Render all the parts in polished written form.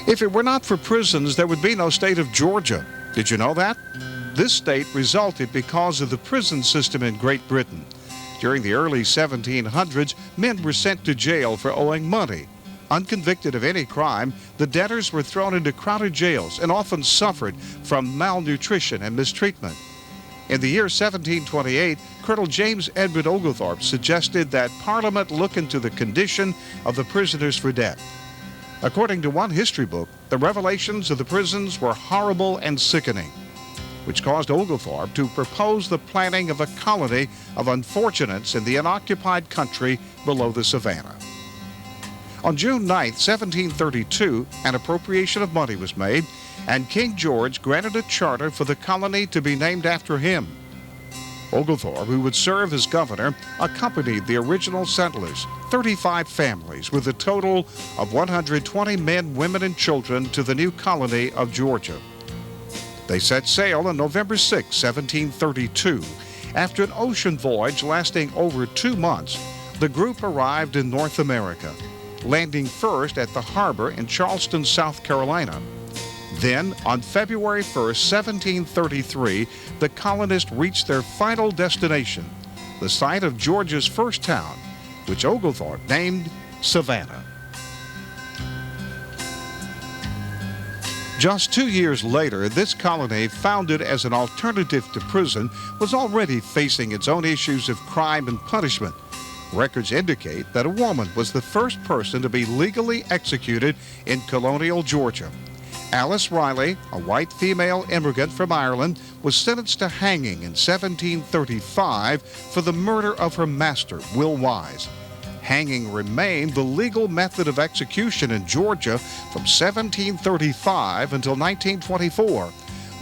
If it were not for prisons, there would be no state of Georgia. Did you know that? This state resulted because of the prison system in Great Britain. During the early 1700s, men were sent to jail for owing money. Unconvicted of any crime, the debtors were thrown into crowded jails and often suffered from malnutrition and mistreatment. In the year 1728, Colonel James Edward Oglethorpe suggested that Parliament look into the condition of the prisoners for debt. According to one history book, the revelations of the prisons were horrible and sickening, which caused Oglethorpe to propose the planning of a colony of unfortunates in the unoccupied country below the Savannah. On June 9, 1732, an appropriation of money was made, and King George granted a charter for the colony to be named after him. Oglethorpe, who would serve as governor, accompanied the original settlers, 35 families, with a total of 120 men, women, and children to the new colony of Georgia. They set sail on November 6, 1732. After an ocean voyage lasting over 2 months, the group arrived in North America, landing first at the harbor in Charleston, South Carolina. Then, on February 1, 1733, the colonists reached their final destination, the site of Georgia's first town, which Oglethorpe named Savannah. Just 2 years later, this colony, founded as an alternative to prison, was already facing its own issues of crime and punishment. Records indicate that a woman was the first person to be legally executed in colonial Georgia. Alice Riley, a white female immigrant from Ireland, was sentenced to hanging in 1735 for the murder of her master, Will Wise. Hanging remained the legal method of execution in Georgia from 1735 until 1924,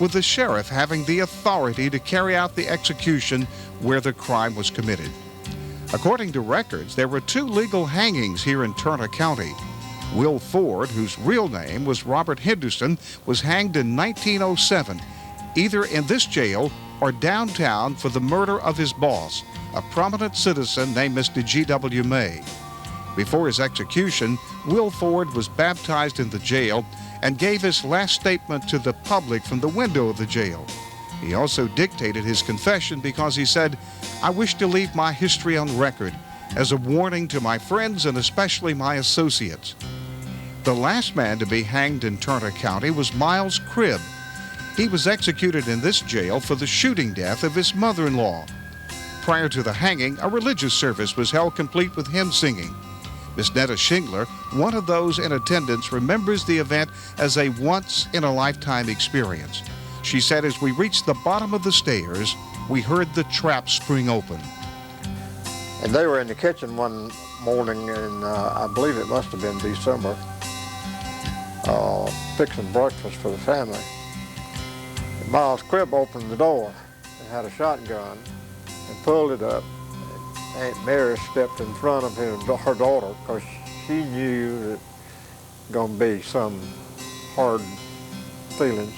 with the sheriff having the authority to carry out the execution where the crime was committed. According to records, there were 2 legal hangings here in Turner County. Will Ford, whose real name was Robert Henderson, was hanged in 1907, either in this jail or downtown for the murder of his boss, a prominent citizen named Mr. G.W. May. Before his execution, Will Ford was baptized in the jail and gave his last statement to the public from the window of the jail. He also dictated his confession because he said, "I wish to leave my history on record as a warning to my friends and especially my associates." The last man to be hanged in Turner County was Miles Cribb. He was executed in this jail for the shooting death of his mother-in-law. Prior to the hanging, a religious service was held complete with hymn singing. Miss Netta Shingler, one of those in attendance, remembers the event as a once-in-a-lifetime experience. She said, "As we reached the bottom of the stairs, we heard the trap spring open." And they were in the kitchen one morning in, I believe it must have been December, fixing breakfast for the family. And Miles Cribb opened the door and had a shotgun and pulled it up. And Aunt Mary stepped in front of her daughter because she knew that going to be some hard feelings.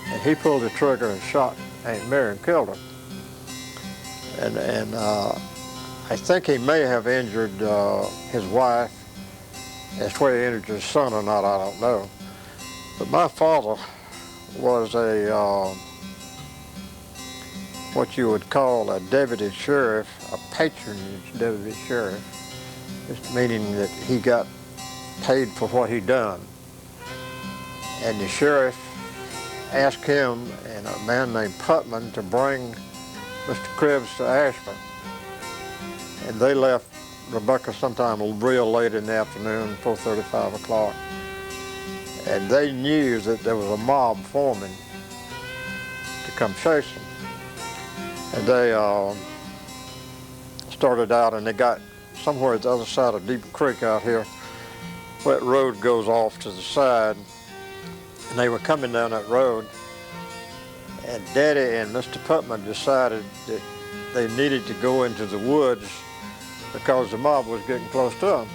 And he pulled the trigger and shot Aunt Mary and killed her. And I think he may have injured his wife. As to whether he injured his son or not, I don't know. But my father was a, what you would call a deputy sheriff, a patronage deputy sheriff, just meaning that he got paid for what he done. And the sheriff asked him and a man named Putman to bring Mr. Cribbs to Ashburn. And they left Rebecca sometime real late in the afternoon, 4:30, 5 o'clock. And they knew that there was a mob forming to come chase them. And they started out and they got somewhere at the other side of Deep Creek out here, where that road goes off to the side. And they were coming down that road. And Daddy and Mr. Putman decided that they needed to go into the woods because the mob was getting close to them.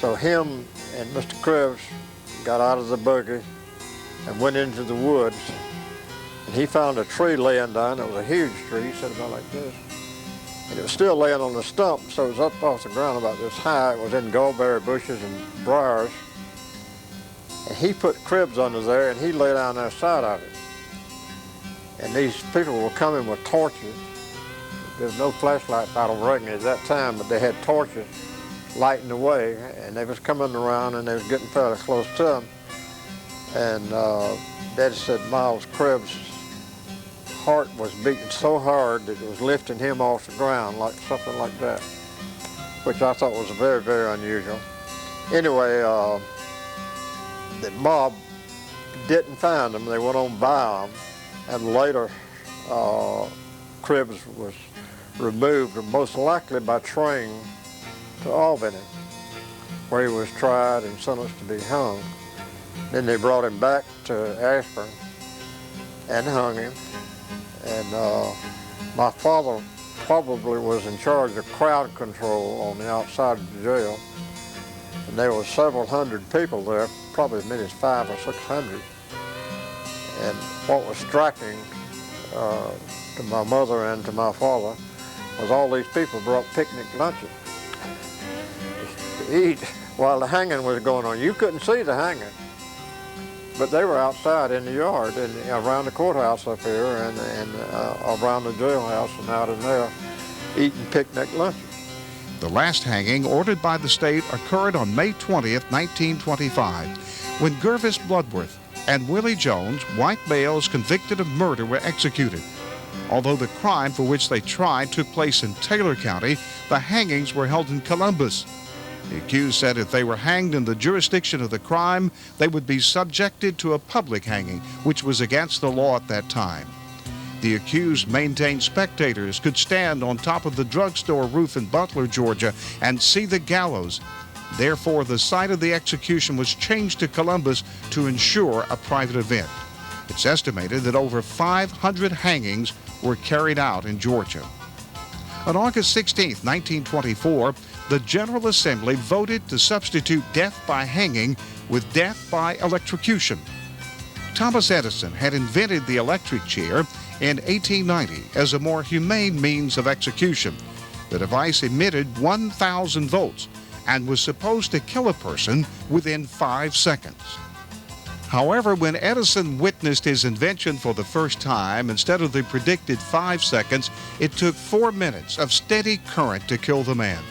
So him and Mr. Cribbs got out of the buggy and went into the woods. And he found a tree laying down. It was a huge tree, he said about like this. And it was still laying on the stump, so it was up off the ground about this high. It was in gallberry bushes and briars. And he put Cribbs under there, and he lay down their side of it. And these people were coming with torches. There was no flashlights, I don't reckon, at that time, but they had torches lighting the way, and they was coming around, and they was getting fairly close to them. And Daddy said Miles Cribb's heart was beating so hard that it was lifting him off the ground, like something like that, which I thought was very, very unusual. Anyway, the mob didn't find them. They went on by them, and later Cribbs was removed, most likely by train, to Albany, where he was tried and sentenced to be hung. Then they brought him back to Ashburn and hung him. And my father probably was in charge of crowd control on the outside of the jail. And there were several hundred people there, probably as many as 500 or 600. And what was striking to my mother and to my father was all these people brought picnic lunches to eat while the hanging was going on. You couldn't see the hanging, but they were outside in the yard and around the courthouse up here and around the jailhouse and out in there eating picnic lunches. The last hanging, ordered by the state, occurred on May 20th, 1925, when Gervis Bloodworth and Willie Jones, white males convicted of murder, were executed. Although the crime for which they tried took place in Taylor County, the hangings were held in Columbus. The accused said if they were hanged in the jurisdiction of the crime, they would be subjected to a public hanging, which was against the law at that time. The accused maintained spectators could stand on top of the drugstore roof in Butler, Georgia, and see the gallows. Therefore, the site of the execution was changed to Columbus to ensure a private event. It's estimated that over 500 hangings were carried out in Georgia. On August 16, 1924, the General Assembly voted to substitute death by hanging with death by electrocution. Thomas Edison had invented the electric chair in 1890 as a more humane means of execution. The device emitted 1,000 volts and was supposed to kill a person within 5 seconds. However, when Edison witnessed his invention for the first time, instead of the predicted 5 seconds, it took 4 minutes of steady current to kill the man.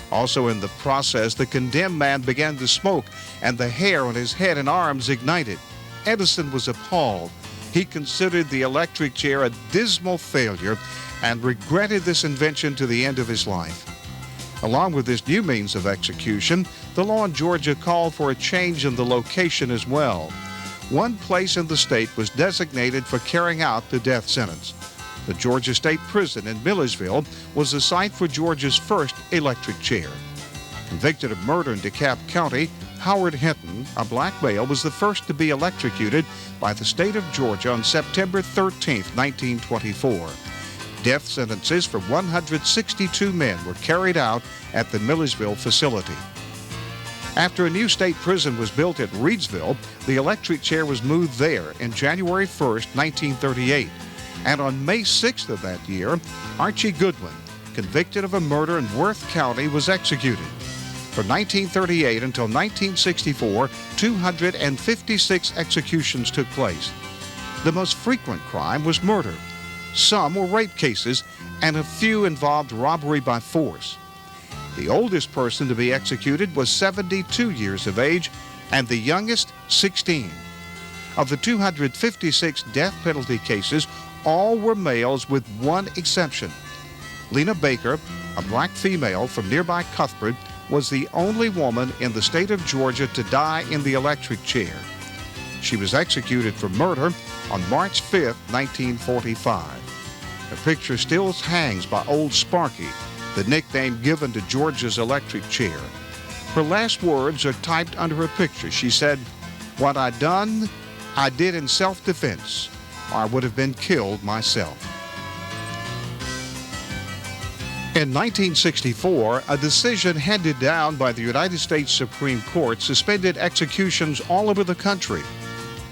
Also in the process, the condemned man began to smoke, and the hair on his head and arms ignited. Edison was appalled. He considered the electric chair a dismal failure and regretted this invention to the end of his life. Along with this new means of execution, the law in Georgia called for a change in the location as well. One place in the state was designated for carrying out the death sentence. The Georgia State Prison in Milledgeville was the site for Georgia's first electric chair. Convicted of murder in DeKalb County, Howard Hinton, a black male, was the first to be electrocuted by the state of Georgia on September 13, 1924. Death sentences for 162 men were carried out at the Milledgeville facility. After a new state prison was built at Reedsville, the electric chair was moved there in January 1, 1938. And on May 6th of that year, Archie Goodwin, convicted of a murder in Worth County, was executed. From 1938 until 1964, 256 executions took place. The most frequent crime was murder. Some were rape cases, and a few involved robbery by force. The oldest person to be executed was 72 years of age, and the youngest, 16. Of the 256 death penalty cases, all were males with one exception. Lena Baker, a black female from nearby Cuthbert, was the only woman in the state of Georgia to die in the electric chair. She was executed for murder on March 5, 1945. Her picture still hangs by Old Sparky, the nickname given to Georgia's electric chair. Her last words are typed under her picture. She said, "What I done, I did in self-defense, or I would have been killed myself." In 1964, a decision handed down by the United States Supreme Court suspended executions all over the country.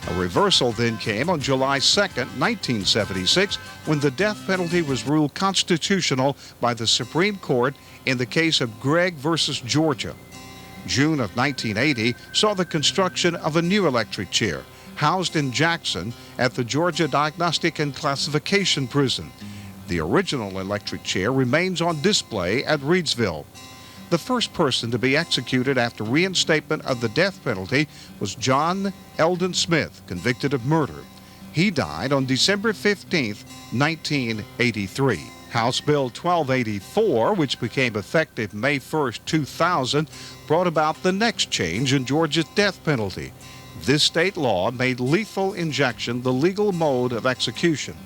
A reversal then came on July 2, 1976, when the death penalty was ruled constitutional by the Supreme Court in the case of Gregg versus Georgia. June of 1980 saw the construction of a new electric chair housed in Jackson at the Georgia Diagnostic and Classification Prison. The original electric chair remains on display at Reidsville. The first person to be executed after reinstatement of the death penalty was John Eldon Smith, convicted of murder. He died on December 15, 1983. House Bill 1284, which became effective May 1, 2000, brought about the next change in Georgia's death penalty. This state law made lethal injection the legal mode of execution.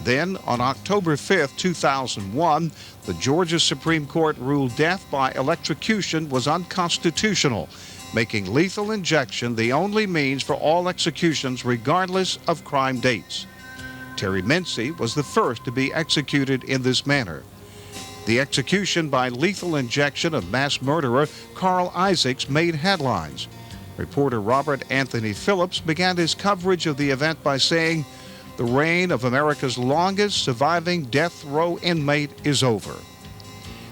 Then, on October 5, 2001, the Georgia Supreme Court ruled death by electrocution was unconstitutional, making lethal injection the only means for all executions regardless of crime dates. Terry Mincy was the first to be executed in this manner. The execution by lethal injection of mass murderer Carl Isaacs made headlines. Reporter Robert Anthony Phillips began his coverage of the event by saying, "The reign of America's longest surviving death row inmate is over."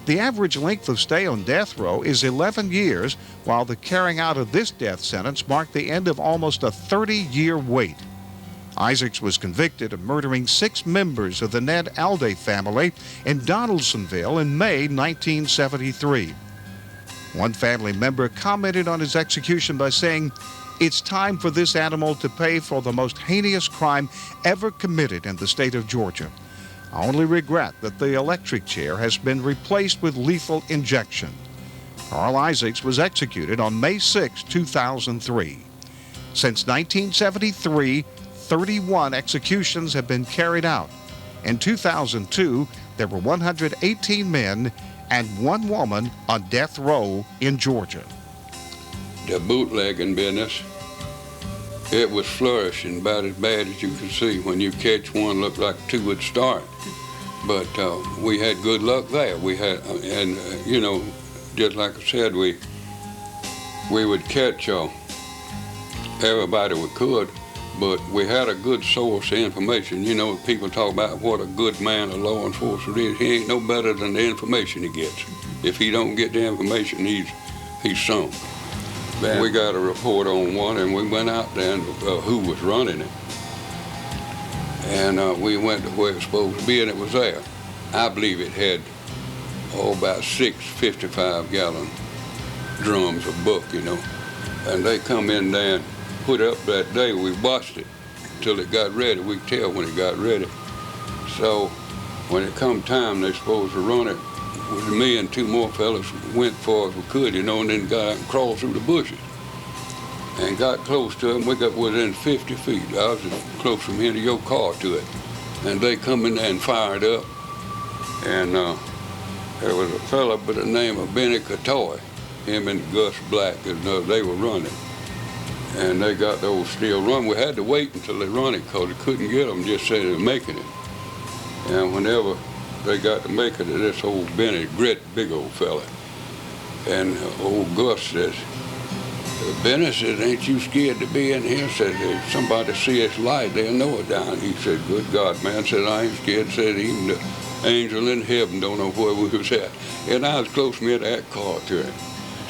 The average length of stay on death row is 11 years, while the carrying out of this death sentence marked the end of almost a 30-year wait. Isaacs was convicted of murdering 6 members of the Ned Alday family in Donaldsonville in May 1973. One family member commented on his execution by saying, "It's time for this animal to pay for the most heinous crime ever committed in the state of Georgia. I only regret that the electric chair has been replaced with lethal injection." Carl Isaacs was executed on May 6, 2003. Since 1973, 31 executions have been carried out. In 2002, there were 118 men and 1 woman on death row in Georgia. The bootlegging business, it was flourishing about as bad as you could see. When you catch one, looked like 2 would start. But we had good luck there. We had, you know, just like I said, we would catch everybody we could, but we had a good source of information. You know, people talk about what a good man of law enforcement is. He ain't no better than the information he gets. If he don't get the information, he's sunk. We got a report on one, and we went out there and who was running it. And we went to where it was supposed to be, and it was there. I believe it had about 6 55-gallon drums of book, you know. And they come in there and put up that day. We watched it until it got ready. We could tell when it got ready. So when it come time, they supposed to run it. Me and 2 more fellas went far as we could, you know, and then got out and crawled through the bushes and got close to it. We got within 50 feet. I was as close from here to your car to it. And they come in there and fired up. And there was a fella by the name of Benny Catoy, him and Gus Black, and they were running. And they got those still run. We had to wait until they run it because they couldn't get them, just say they were making it. And whenever they got to making it, this old Benny, big old fella. And old Gus says, "Benny," said, "ain't you scared to be in here?" Said, "If somebody see us light, they'll know it down." He said, "Good God, man," said, "I ain't scared." Said, "Even the angel in heaven don't know where we was at." And I was close to that car to him.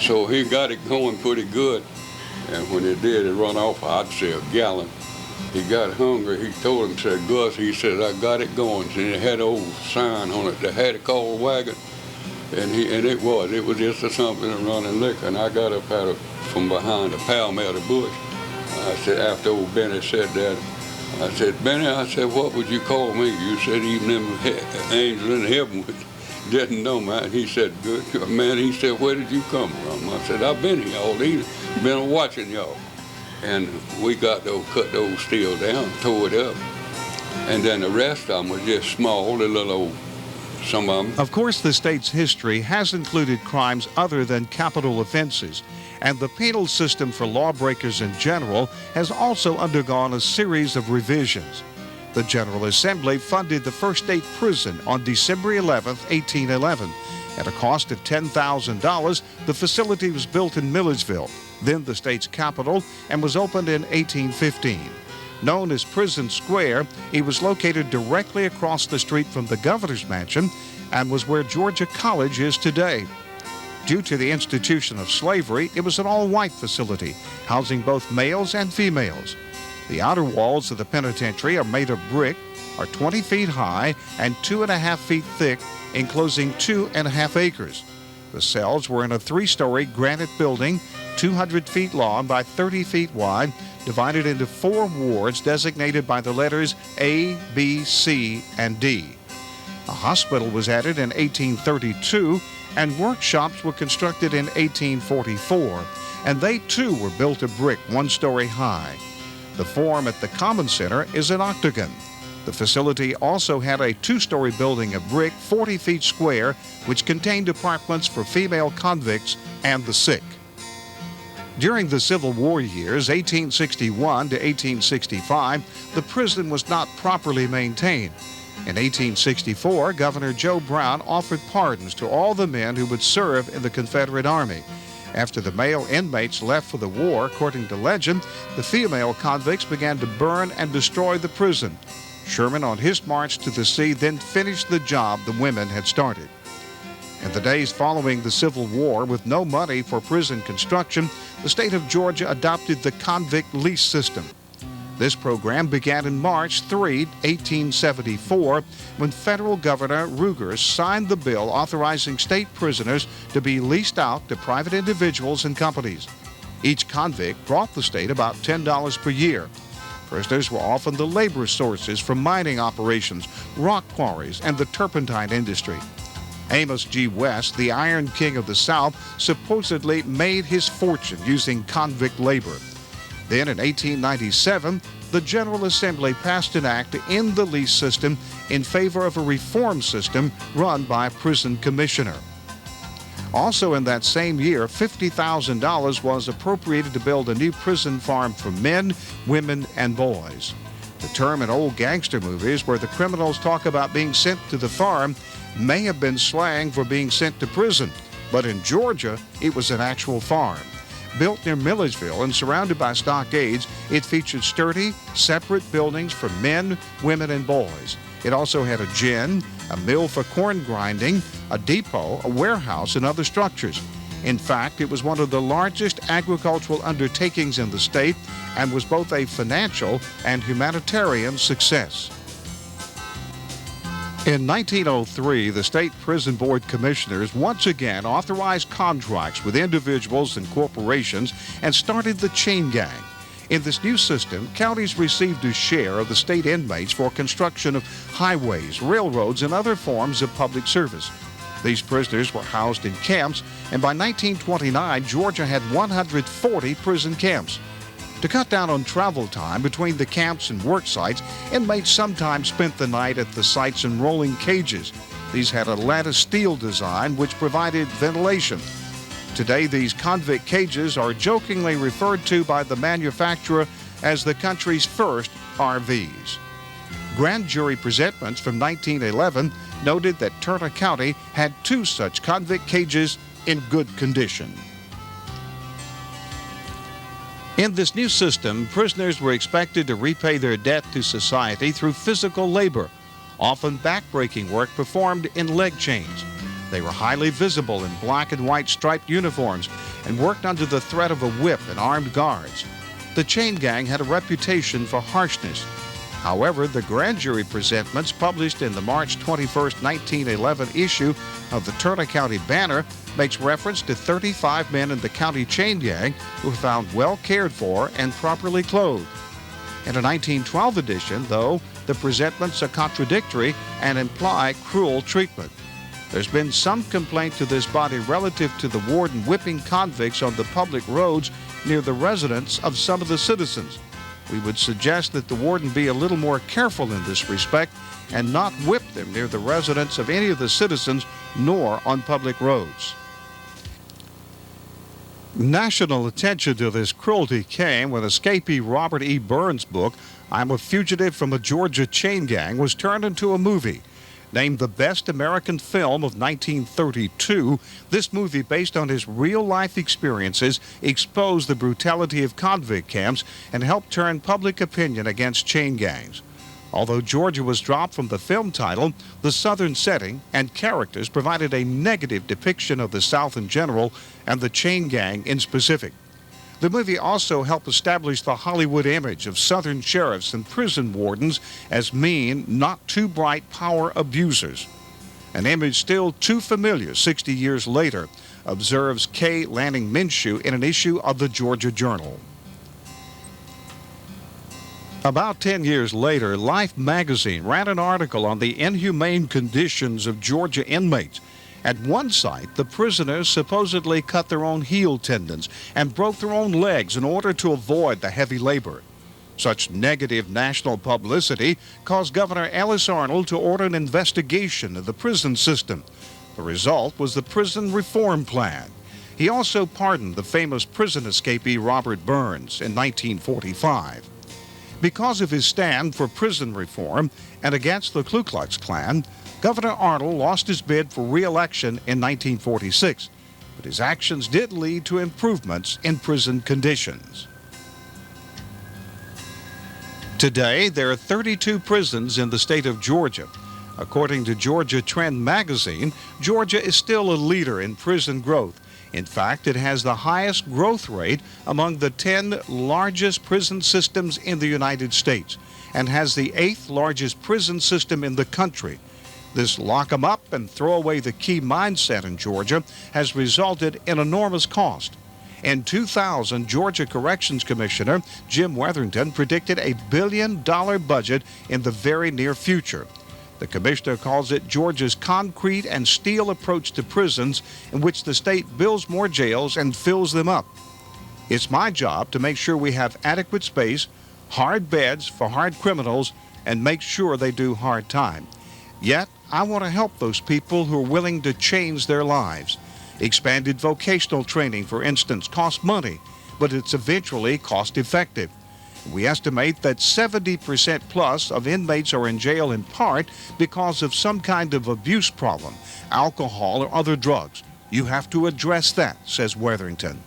So he got it going pretty good. And when it did, it run off, I'd say a gallon. He got hungry. He told him, said, "Gus," he said, "I got it going." And it had an old sign on it that had a call wagon. And it was just something to running liquor. And I got up out of from behind a palmetto bush. I said, after old Benny said that, I said, "Benny," I said, "what would you call me?" You said, "Even them angels in heaven didn't know, man." He said, "Good man." He said, "Where did you come from?" I said, "I've been here all evening, been watching y'all." And we got cut those steel down, tore it up. And then the rest of them was just small, the little old, some of them. Of course, the state's history has included crimes other than capital offenses, and the penal system for lawbreakers in general has also undergone a series of revisions. The General Assembly funded the first state prison on December 11, 1811. At a cost of $10,000, the facility was built in Milledgeville, then the state's capital, and was opened in 1815. Known as Prison Square, it was located directly across the street from the governor's mansion and was where Georgia College is today. Due to the institution of slavery, it was an all-white facility, housing both males and females. The outer walls of the penitentiary are made of brick, are 20 feet high and 2.5 feet thick, enclosing 2.5 acres. The cells were in a 3-story granite building, 200 feet long by 30 feet wide, divided into 4 wards designated by the letters A, B, C, and D. A hospital was added in 1832, and workshops were constructed in 1844, and they too were built of brick 1 story high. The form at the Common Center is an octagon. The facility also had a 2-story building of brick 40 feet square, which contained apartments for female convicts and the sick. During the Civil War years, 1861 to 1865, the prison was not properly maintained. In 1864, Governor Joe Brown offered pardons to all the men who would serve in the Confederate Army. After the male inmates left for the war, according to legend, the female convicts began to burn and destroy the prison. Sherman, on his march to the sea, then finished the job the women had started. In the days following the Civil War, with no money for prison construction, the state of Georgia adopted the convict lease system. This program began in March 3, 1874, when federal Governor Rugers signed the bill authorizing state prisoners to be leased out to private individuals and companies. Each convict brought the state about $10 per year. Prisoners were often the labor sources from mining operations, rock quarries, and the turpentine industry. Amos G. West, the Iron King of the South, supposedly made his fortune using convict labor. Then in 1897, the General Assembly passed an act to end the lease system in favor of a reform system run by a prison commissioner. Also in that same year, $50,000 was appropriated to build a new prison farm for men, women, and boys. The term in old gangster movies where the criminals talk about being sent to the farm may have been slang for being sent to prison, but in Georgia, it was an actual farm. Built near Milledgeville and surrounded by stockades, it featured sturdy, separate buildings for men, women, and boys. It also had a gin, a mill for corn grinding, a depot, a warehouse, and other structures. In fact, it was one of the largest agricultural undertakings in the state and was both a financial and humanitarian success. In 1903, the State Prison Board Commissioners once again authorized contracts with individuals and corporations and started the chain gang. In this new system, counties received a share of the state inmates for construction of highways, railroads, and other forms of public service. These prisoners were housed in camps, and by 1929, Georgia had 140 prison camps. To cut down on travel time between the camps and work sites, inmates sometimes spent the night at the sites in rolling cages. These had a lattice steel design which provided ventilation. Today, these convict cages are jokingly referred to by the manufacturer as the country's first RVs. Grand jury presentments from 1911 noted that Turner County had 2 such convict cages in good condition. In this new system, prisoners were expected to repay their debt to society through physical labor, often back-breaking work performed in leg chains. They were highly visible in black and white striped uniforms and worked under the threat of a whip and armed guards. The chain gang had a reputation for harshness. However, the grand jury presentments published in the March 21, 1911 issue of the Turner County Banner makes reference to 35 men in the county chain gang who were found well cared for and properly clothed. In a 1912 edition, though, the presentments are contradictory and imply cruel treatment. There's been some complaint to this body relative to the warden whipping convicts on the public roads near the residence of some of the citizens. We would suggest that the warden be a little more careful in this respect and not whip them near the residence of any of the citizens nor on public roads. National attention to this cruelty came when escapee Robert E. Burns' book, I'm a Fugitive from a Georgia Chain Gang, was turned into a movie. Named the best American film of 1932, this movie, based on his real-life experiences, exposed the brutality of convict camps and helped turn public opinion against chain gangs. Although Georgia was dropped from the film title, the Southern setting and characters provided a negative depiction of the South in general and the chain gang in specific. The movie also helped establish the Hollywood image of Southern sheriffs and prison wardens as mean, not too bright power abusers. An image still too familiar 60 years later, observes K. Lanning Minshew in an issue of the Georgia Journal. About 10 years later, Life magazine ran an article on the inhumane conditions of Georgia inmates. At one site, the prisoners supposedly cut their own heel tendons and broke their own legs in order to avoid the heavy labor. Such negative national publicity caused Governor Ellis Arnold to order an investigation of the prison system. The result was the Prison Reform Plan. He also pardoned the famous prison escapee Robert Burns in 1945. Because of his stand for prison reform and against the Ku Klux Klan, Governor Arnold lost his bid for re-election in 1946, but his actions did lead to improvements in prison conditions. Today, there are 32 prisons in the state of Georgia. According to Georgia Trend magazine, Georgia is still a leader in prison growth. In fact, it has the highest growth rate among the 10 largest prison systems in the United States and has the 8th largest prison system in the country. This lock 'em up and throw away the key mindset in Georgia has resulted in enormous cost. In 2000, Georgia Corrections Commissioner Jim Wetherington predicted a $1 billion budget in the very near future. The commissioner calls it Georgia's concrete and steel approach to prisons, in which the state builds more jails and fills them up. It's my job to make sure we have adequate space, hard beds for hard criminals, and make sure they do hard time. Yet, I want to help those people who are willing to change their lives. Expanded vocational training, for instance, costs money, but it's eventually cost-effective. We estimate that 70% plus of inmates are in jail in part because of some kind of abuse problem, alcohol or other drugs. You have to address that, says Wetherington.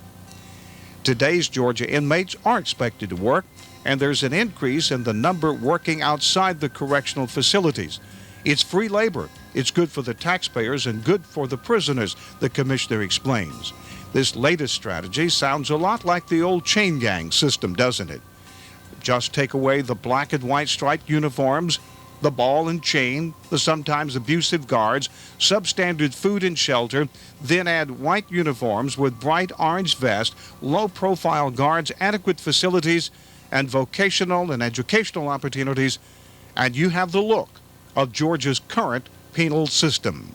Today's Georgia inmates are expected to work, and there's an increase in the number working outside the correctional facilities. It's free labor. It's good for the taxpayers and good for the prisoners, the commissioner explains. This latest strategy sounds a lot like the old chain gang system, doesn't it? Just take away the black and white striped uniforms, the ball and chain, the sometimes abusive guards, substandard food and shelter, then add white uniforms with bright orange vests, low-profile guards, adequate facilities, and vocational and educational opportunities, and you have the look of Georgia's current penal system.